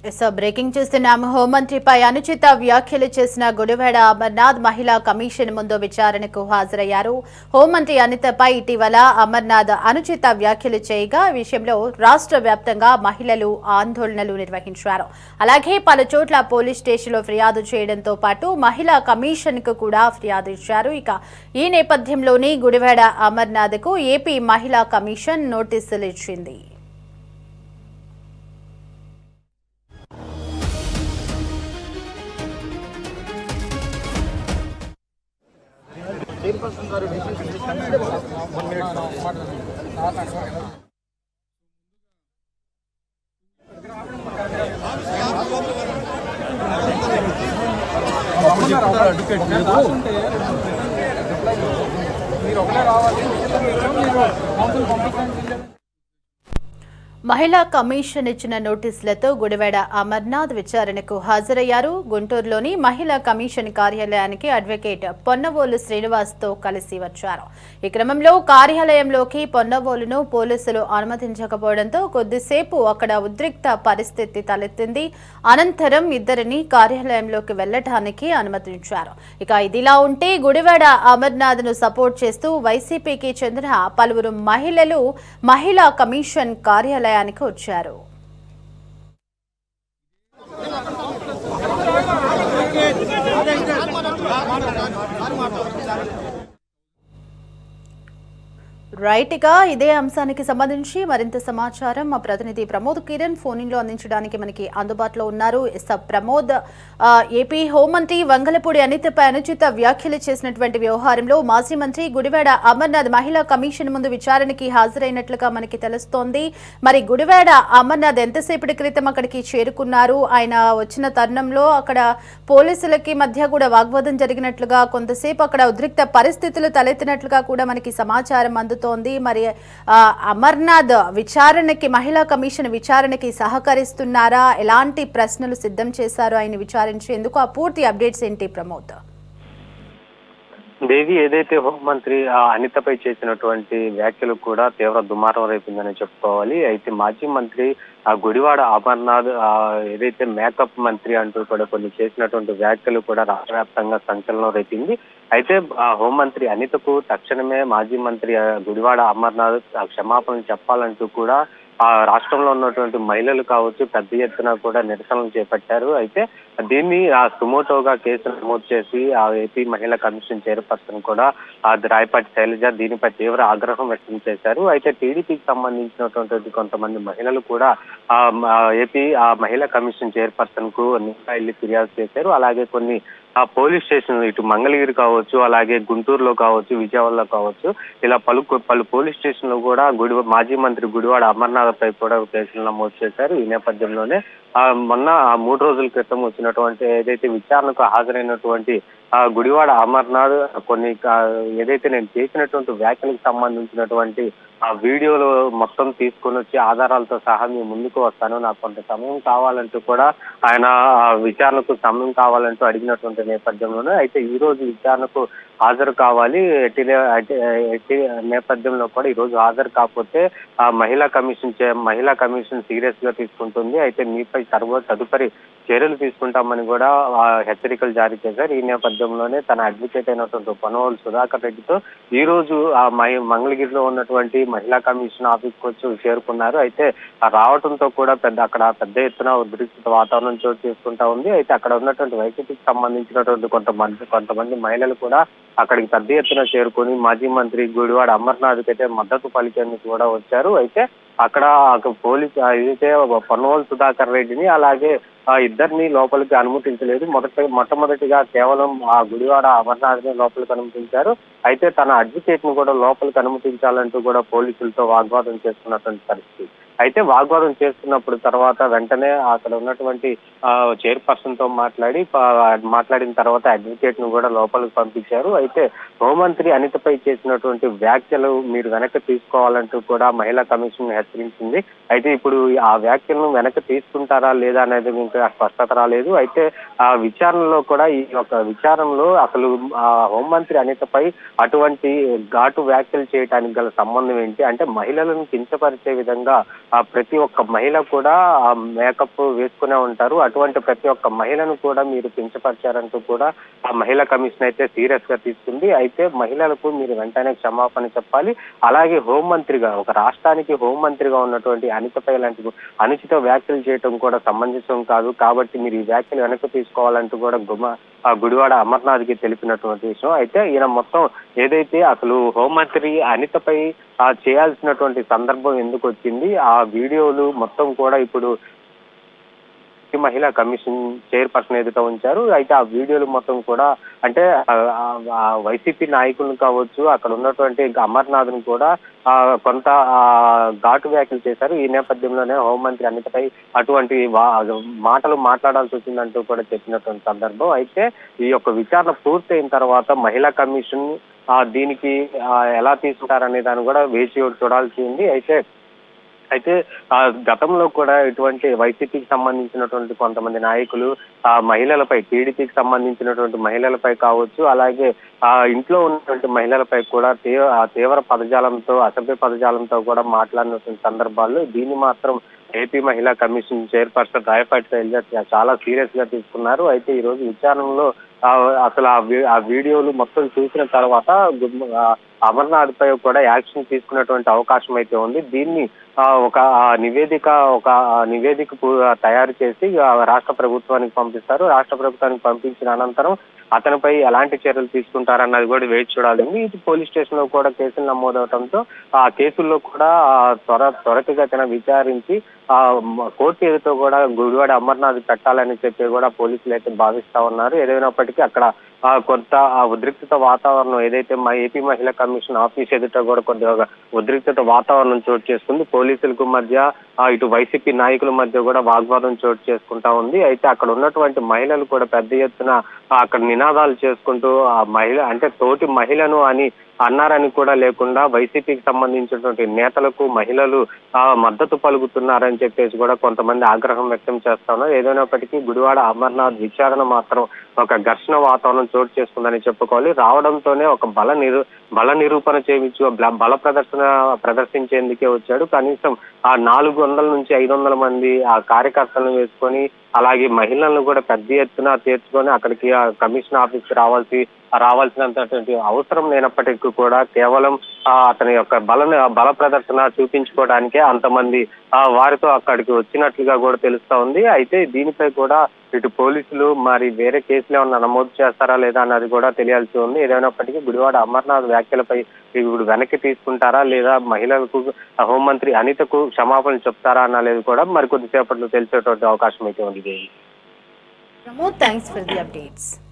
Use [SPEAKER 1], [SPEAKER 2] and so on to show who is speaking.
[SPEAKER 1] Breaking చూస్తున్నాం. హోంమంత్రిపై అనుచిత వ్యాఖ్యలు చేసిన గుడివాడ అమర్నాథ్ మహిళా కమిషన్ ముందు విచారణకు హాజరయ్యారు. హోంమంత్రి అనితపై ఇటీవల అమర్నాథ్ అనుచిత వ్యాఖ్యలు చేయగా ఈ విషయంలో రాష్ట్ర వ్యాప్తంగా మహిళలు ఆందోళనలు నిర్వహించారు. అలాగే పలు చోట్ల పోలీస్ స్టేషన్లో ఫిర్యాదు చేయడంతో పాటు మహిళా కమిషన్ కు కూడా ఫిర్యాదు ఇచ్చారు. ఈ నేపథ్యంలోనే గుడివాడ అమర్నాథ్ కు ఏపీ మహిళా కమిషన్ నోటీసులు ఇచ్చింది. మహిళా కమిషన్ ఇచ్చిన నోటీసులతో గుడివాడ అమర్నాథ్ విచారణకు హాజరయ్యారు. గుంటూరులోని మహిళా కమిషన్ కార్యాలయానికి అడ్వకేట్ పొన్నవోలు శ్రీనివాస్తో కలిసి వచ్చారు. ఈ క్రమంలో కార్యాలయంలోకి పొన్నవోలును పోలీసులు అనుమతించకపోవడంతో కొద్దిసేపు అక్కడ ఉద్రిక్త పరిస్థితి తలెత్తింది. అనంతరం ఇద్దరిని కార్యాలయంలోకి వెళ్లడానికి అనుమతించారు. ఇదిలా ఉంటే గుడివాడ అమర్నాథ్ ను సపోర్ట్ చేస్తూ వైసీపీకి చెందిన పలువురు మహిళలు మహిళా కమిషన్ కార్యాలయానికి వచ్చారు. ఇదే అంశానికి సంబంధించి మరింత సమాచారం మా ప్రతినిధి ప్రమోద్ కిరణ్ ఫోన్ లో అందించడానికి మనకి అందుబాటులో ఉన్నారు. ప్రమోద్, ఏపీ హోంమంత్రి వంగలపూడి అనితపై అనుచిత వ్యాఖ్యలు చేసినటువంటి వ్యవహారంలో మాజీ మంత్రి గుడివాడ అమర్నాథ్ మహిళా కమిషన్ ముందు విచారణకి హాజరైనట్లుగా మనకి తెలుస్తోంది. మరి గుడివాడ అమర్నాథ్ ఎంతసేపటి క్రితం అక్కడికి చేరుకున్నారు? ఆయన వచ్చిన తరుణంలో అక్కడ పోలీసులకి మధ్య కూడా వాగ్వాదం జరిగినట్లుగా, కొంతసేపు అక్కడ ఉద్రిక్త పరిస్థితులు తలెత్తినట్లుగా కూడా మనకి సమాచారం అందుతోంది. మరి అమర్నాథ్ విచారణకి, మహిళా కమిషన్ విచారణకి సహకరిస్తున్నారా? ఎలాంటి ప్రశ్నలు సిద్ధం చేశారు ఆయన విచారించేందుకు? ఆ పూర్తి అప్డేట్స్ ఏంటి ప్రమోద్?
[SPEAKER 2] దేవి, ఏదైతే హోంమంత్రి అనితపై చేసినటువంటి వ్యాఖ్యలు కూడా తీవ్ర దుమారం రేపిందని చెప్పుకోవాలి. అయితే మాజీ మంత్రి గుడివాడ అమర్నాథ్ ఏదైతే మేకప్ మంత్రి అంటూ కూడా కొన్ని చేసినటువంటి వ్యాఖ్యలు కూడా రాష్ట్ర వ్యాప్తంగా సంచలనం రేపింది. అయితే హోంమంత్రి అనితకు తక్షణమే మాజీ మంత్రి గుడివాడ అమర్నాథ్ క్షమాపణలు చెప్పాలంటూ కూడా రాష్ట్రంలో ఉన్నటువంటి మహిళలు కావచ్చు పెద్ద ఎత్తున కూడా నిరసనలు చేపట్టారు. అయితే దీన్ని సుమోటోగా కేసు నమోదు చేసి ఏపీ మహిళా కమిషన్ చైర్పర్సన్ కూడా రాయపాటి శైలజ దీనిపై తీవ్ర ఆగ్రహం వ్యక్తం చేశారు. అయితే టీడీపీకి సంబంధించినటువంటి కొంతమంది మహిళలు కూడా ఏపీ మహిళా కమిషన్ చైర్పర్సన్ కు వెళ్ళి ఫిర్యాదు చేశారు. అలాగే కొన్ని పోలీస్ స్టేషన్లు, ఇటు మంగళగిరి కావచ్చు, అలాగే గుంటూరులో కావచ్చు, విజయవాడలో కావచ్చు, ఇలా పలు పోలీస్ స్టేషన్లు కూడా మాజీ మంత్రి గుడివాడ అమర్నాథ్ పై కూడా కేసులు నమోదు చేశారు. ఈ నేపథ్యంలోనే మొన్న 3 రోజుల క్రితం వచ్చినటువంటి ఏదైతే విచారణకు హాజరైనటువంటి గుడివాడ అమర్నాథ్ కొన్ని ఏదైతే నేను చేసినటువంటి వ్యాఖ్యలకు సంబంధించినటువంటి ఆ వీడియోలు మొత్తం తీసుకొని వచ్చి ఆధారాలతో సహా మీ ముందుకు వస్తాను, నాకు కొంత సమయం కావాలంటూ కూడా ఆయన విచారణకు సమయం కావాలంటూ అడిగినటువంటి నేపథ్యంలోనే అయితే ఈ రోజు విచారణకు హాజరు కావాలి. ఎట్టి నేపథ్యంలో కూడా ఈ రోజు హాజరు కాకపోతే మహిళా కమిషన్ సీరియస్ గా తీసుకుంటుంది. అయితే మీపై తదుపరి చర్యలు తీసుకుంటామని కూడా హెచ్చరికలు జారీ చేశారు. ఈ నేపథ్యంలోనే తన అడ్వకేట్ అయినటువంటి పొన్నవోలు సుధాకర్ రెడ్డితో ఈ రోజు మంగళగిరిలో ఉన్నటువంటి మహిళా కమిషన్ ఆఫీస్ కు వచ్చి చేరుకున్నారు. అయితే రావడంతో కూడా అక్కడ పెద్ద ఎత్తున ఉద్రిక్త వాతావరణం చోటు చేసుకుంటా ఉంది. అయితే అక్కడ ఉన్నటువంటి వైసీపీకి సంబంధించినటువంటి కొంతమంది మహిళలు కూడా అక్కడికి పెద్ద ఎత్తున చేరుకొని మాజీ మంత్రి గుడివాడ అమర్నాథ్ అయితే మద్దతు పలికేందుకు కూడా వచ్చారు. అయితే అక్కడ పోలీసు అయితే పొన్నవోలు సుధాకర్ రెడ్డిని అలాగే ఇద్దరిని లోపలికి అనుమతించలేదు. మొట్టమొదటిగా కేవలం గుడివాడ అమర్నాథ్ ని లోపలికి అనుమతించారు. అయితే తన అడ్వకేట్ ను కూడా లోపలికి అనుమతించాలంటూ కూడా పోలీసులతో వాగ్వాదం చేస్తున్నటువంటి పరిస్థితి. అయితే వాగ్వాదం చేస్తున్నప్పుడు తర్వాత వెంటనే అక్కడ ఉన్నటువంటి చైర్పర్సన్ తో మాట్లాడిన తర్వాత అడ్వకేట్ ను కూడా లోపలికి పంపించారు. అయితే హోంమంత్రి అనితపై చేసినటువంటి వ్యాఖ్యలు మీరు వెనక్కి తీసుకోవాలంటూ కూడా మహిళా కమిషన్ హెచ్చరించింది. అయితే ఇప్పుడు ఆ వ్యాఖ్యలను వెనక్కి తీసుకుంటారా లేదా అనేది ఇంకా స్పష్టత రాలేదు. అయితే ఆ విచారణలో కూడా ఈ యొక్క విచారణలో అసలు హోంమంత్రి అనితపై అటువంటి ఘాటు వ్యాఖ్యలు చేయడానికి గల సంబంధం ఏంటి, అంటే మహిళలను కించపరిచే విధంగా ప్రతి ఒక్క మహిళ కూడా ఆ మేకప్ వేసుకునే ఉంటారు. అటువంటి ప్రతి ఒక్క మహిళను కూడా మీరు కించపరిచారంటూ కూడా ఆ మహిళా కమిషన్ అయితే సీరియస్ గా తీసుకుంది. అయితే మహిళలకు మీరు వెంటనే క్షమాపణ చెప్పాలి. అలాగే హోంమంత్రిగా, ఒక రాష్ట్రానికి హోంమంత్రిగా ఉన్నటువంటి అనితపై లాంటి అనుచిత వ్యాఖ్యలు చేయడం కూడా సమంజసం కాదు. కాబట్టి మీరు ఈ వ్యాఖ్యలు వెనక్కి తీసుకోవాలంటూ కూడా గుడివాడ అమర్నాథ్కి తెలిపినటువంటి విషయం. అయితే ఈయన మొత్తం ఏదైతే అసలు హోంమంత్రి అనితపై చేయాల్సినటువంటి సందర్భం ఎందుకు వచ్చింది, ఆ వీడియోలు మొత్తం కూడా ఇప్పుడు మహిళా కమిషన్ చైర్పర్సన్ ఎదుట ఉంచారు. అయితే ఆ వీడియోలు మొత్తం కూడా అంటే వైసీపీ నాయకులను కావచ్చు, అక్కడ ఉన్నటువంటి అమర్నాథ్ ను కూడా కొంత ఘాటు వ్యాఖ్యలు చేశారు. ఈ నేపథ్యంలోనే హోంమంత్రి అనితపై అటువంటి మాటలు మాట్లాడాల్సి వచ్చిందంటూ కూడా చెప్పినటువంటి సందర్భం. అయితే ఈ యొక్క విచారణ పూర్తయిన తర్వాత మహిళా కమిషన్ దీనికి ఎలా తీసుకుంటారనే దాన్ని కూడా వేచి చూడాల్సి ఉంది. అయితే గతంలో కూడా ఇటువంటి వైసీపీకి సంబంధించినటువంటి కొంతమంది నాయకులు మహిళలపై, టీడీపీకి సంబంధించినటువంటి మహిళలపై కావచ్చు, అలాగే ఇంట్లో ఉన్నటువంటి మహిళలపై కూడా తీవ్ర పదజాలంతో, అసభ్య పదజాలంతో కూడా మాట్లాడినటువంటి సందర్భాల్లో దీన్ని మాత్రం ఏపీ మహిళా కమిషన్ చైర్పర్సన్ రాయపాటి శైలజ చాలా సీరియస్ గా తీసుకున్నారు. అయితే ఈ రోజు విచారణలో అసలు ఆ వీడియోలు మొత్తం చూసిన తర్వాత అమర్నాథ్ పై కూడా యాక్షన్ తీసుకున్నటువంటి అవకాశం అయితే ఉంది. దీన్ని ఒక నివేదిక తయారు చేసి రాష్ట్ర ప్రభుత్వానికి పంపిస్తారు. రాష్ట్ర ప్రభుత్వానికి పంపించిన అనంతరం అతనిపై ఎలాంటి చర్యలు తీసుకుంటారన్నది కూడా వేచి చూడాలి. ఇది పోలీస్ స్టేషన్ లో కూడా కేసులు నమోదవడంతో ఆ కేసుల్లో కూడా త్వరితగతిన విచారించి కోర్టు ఎదుట కూడా గుడివాడ అమర్నాథ్ పెట్టాలని చెప్పి కూడా పోలీసులు అయితే భావిస్తా ఉన్నారు. ఏదైనప్పటికీ అక్కడ కొంత ఉద్రిక్తత వాతావరణం ఏదైతే ఏపీ మహిళా కమిషన్ ఆఫీస్ ఎదుట కూడా కొద్దిగా ఉద్రిక్తత వాతావరణం చోటు చేసుకుంది. పోలీసులకు మధ్య, ఇటు వైసీపీ నాయకుల మధ్య కూడా వాగ్వాదం చోటు చేసుకుంటా ఉంది. అయితే అక్కడ ఉన్నటువంటి మహిళలు కూడా పెద్ద ఎత్తున అక్కడ నినాదాలు చేసుకుంటూ ఆ మహిళ అంటే తోటి మహిళను అని అన్నారని కూడా లేకుండా వైసీపీకి సంబంధించినటువంటి నేతలకు మహిళలు మద్దతు పలుకుతున్నారని చెప్పేసి కూడా కొంతమంది ఆగ్రహం వ్యక్తం చేస్తా ఉన్నారు. ఏదైనప్పటికీ గుడివాడ అమర్నాథ్ విచారణ మాత్రం ఒక ఘర్షణ వాతావరణం చోటు చేసుకుందని చెప్పుకోవాలి. రావడంతోనే ఒక బల నిరూపణ చేయించు బల ప్రదర్శించేందుకే వచ్చాడు. కనీసం 400 నుంచి 500 మంది ఆ కార్యకర్తలను వేసుకొని, అలాగే మహిళలను కూడా పెద్ద ఎత్తున చేర్చుకొని అక్కడికి కమిషన్ ఆఫీస్ రావాల్సినంతటువంటి అవసరం లేనప్పటికీ కూడా కేవలం అతని యొక్క బల ప్రదర్శన చూపించుకోవడానికే అంతమంది వారితో అక్కడికి వచ్చినట్లుగా కూడా తెలుస్తా ఉంది. అయితే దీనిపై కూడా ఇటు పోలీసులు మరి వేరే కేసులు ఏమన్నా నమోదు చేస్తారా లేదా అన్నది కూడా తెలియాల్సి ఉంది. ఏదైనప్పటికీ గుడివాడ అమర్నాథ్ వ్యాఖ్యలపై ఇప్పుడు వెనక్కి తీసుకుంటారా లేదా మహిళలకు హోంమంత్రి అనితకు క్షమాపణలు చెప్తారా అన్నది కూడా మరి కొద్దిసేపట్లో తెలిసేటువంటి అవకాశం అయితే ఉంది.
[SPEAKER 1] Pramod, thanks for the updates.